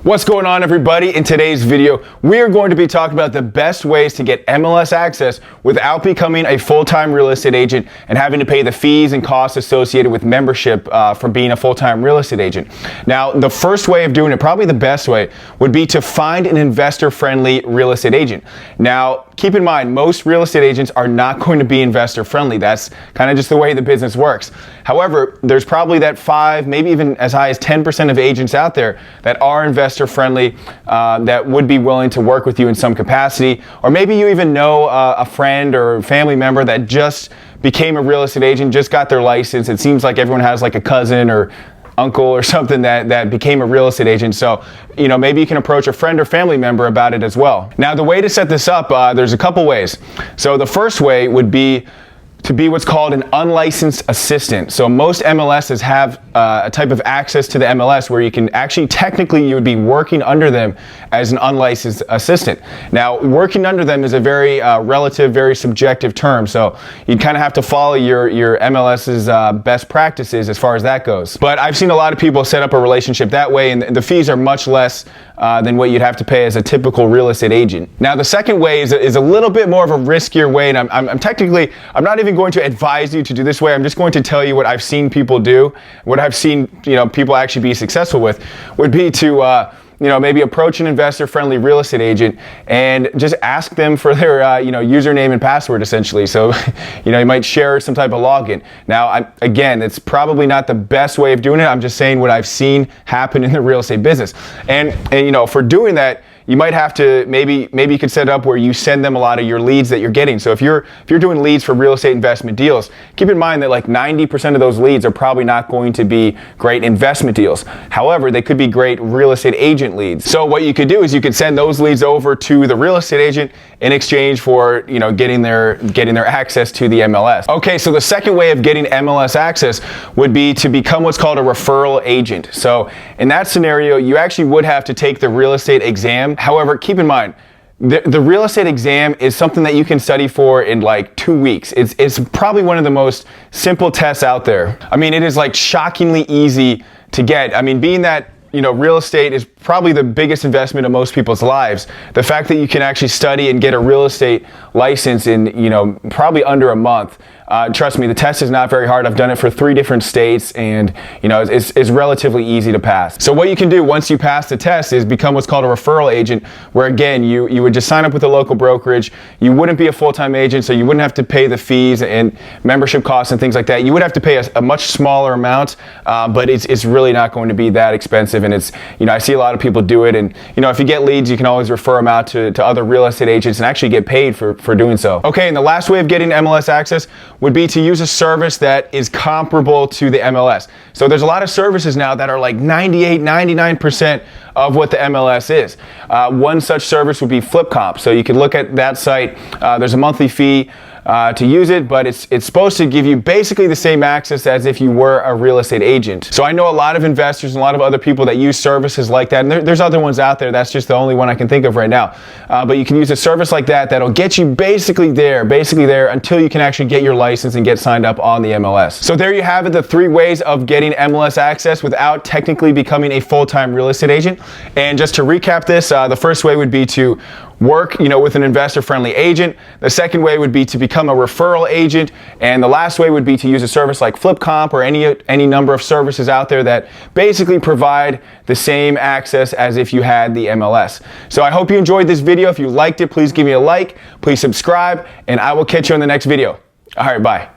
What's going on, everybody? In today's video, we are going to be talking about the best ways to get MLS access without becoming a full-time real estate agent and having to pay the fees and costs associated with membership for being a full-time real estate agent. Now, the first way of doing it, probably the best way, would be to find an investor-friendly real estate agent. Now, keep in mind, most real estate agents are not going to be investor-friendly. That's kind of just the way the business works. However, there's probably that 5, maybe even as high as 10% of agents out there that are investor-friendly, that would be willing to work with you in some capacity. Or maybe you even know a friend or family member that just became a real estate agent, just got their license. It seems like everyone has like a cousin or uncle or something that became a real estate agent. So, maybe you can approach a friend or family member about it as well. Now, the way to set this up, there's a couple ways. So the first way would be to be what's called an unlicensed assistant. So most MLSs have a type of access to the MLS where you can actually, technically, you would be working under them as an unlicensed assistant. Now, working under them is a very relative, very subjective term. So you'd kind of have to follow your MLS's best practices as far as that goes. But I've seen a lot of people set up a relationship that way, and the fees are much less than what you'd have to pay as a typical real estate agent. Now, the second way is a little bit more of a riskier way, and I'm not even going to advise you to do this way. I'm just going to tell you what I've seen people do, what I've seen people actually be successful with, would be to maybe approach an investor-friendly real estate agent and just ask them for their username and password, essentially. So you might share some type of login. Now, again, it's probably not the best way of doing it. I'm just saying what I've seen happen in the real estate business. And for doing that, you might have to, maybe you could set it up where you send them a lot of your leads that you're getting. So if you're doing leads for real estate investment deals, keep in mind that like 90% of those leads are probably not going to be great investment deals. However, they could be great real estate agent leads. So what you could do is you could send those leads over to the real estate agent in exchange for getting their access to the MLS. Okay, so the second way of getting MLS access would be to become what's called a referral agent. So in that scenario, you actually would have to take the real estate exam. However, keep in mind, the real estate exam is something that you can study for in like 2 weeks. It's probably one of the most simple tests out there. I mean, it is like shockingly easy to get. I mean, being that real estate is probably the biggest investment of most people's lives. The fact that you can actually study and get a real estate license in, probably under a month. Trust me, the test is not very hard. I've done it for 3 different states, and it's relatively easy to pass. So what you can do once you pass the test is become what's called a referral agent, where again, you would just sign up with a local brokerage. You wouldn't be a full-time agent, so you wouldn't have to pay the fees and membership costs and things like that. You would have to pay a much smaller amount, but it's really not going to be that expensive. And it's, I see a lot of people do it, and if you get leads, you can always refer them out to other real estate agents and actually get paid for doing so. Okay, and the last way of getting MLS access would be to use a service that is comparable to the MLS. So there's a lot of services now that are like 98, 99% of what the MLS is. One such service would be FlipComp. So you can look at that site. There's a monthly fee to use it, but it's supposed to give you basically the same access as if you were a real estate agent. So I know a lot of investors and a lot of other people that use services like that, and there's other ones out there. That's just the only one I can think of right now. But you can use a service like that that'll get you basically there until you can actually get your license and get signed up on the MLS. So there you have it, the 3 ways of getting MLS access without technically becoming a full-time real estate agent. And just to recap this, the first way would be to work, with an investor-friendly agent. The second way would be to become a referral agent, and the last way would be to use a service like FlipComp or any number of services out there that basically provide the same access as if you had the MLS. So I hope you enjoyed this video. If you liked it, please give me a like, please subscribe, and I will catch you on the next video. All right, bye.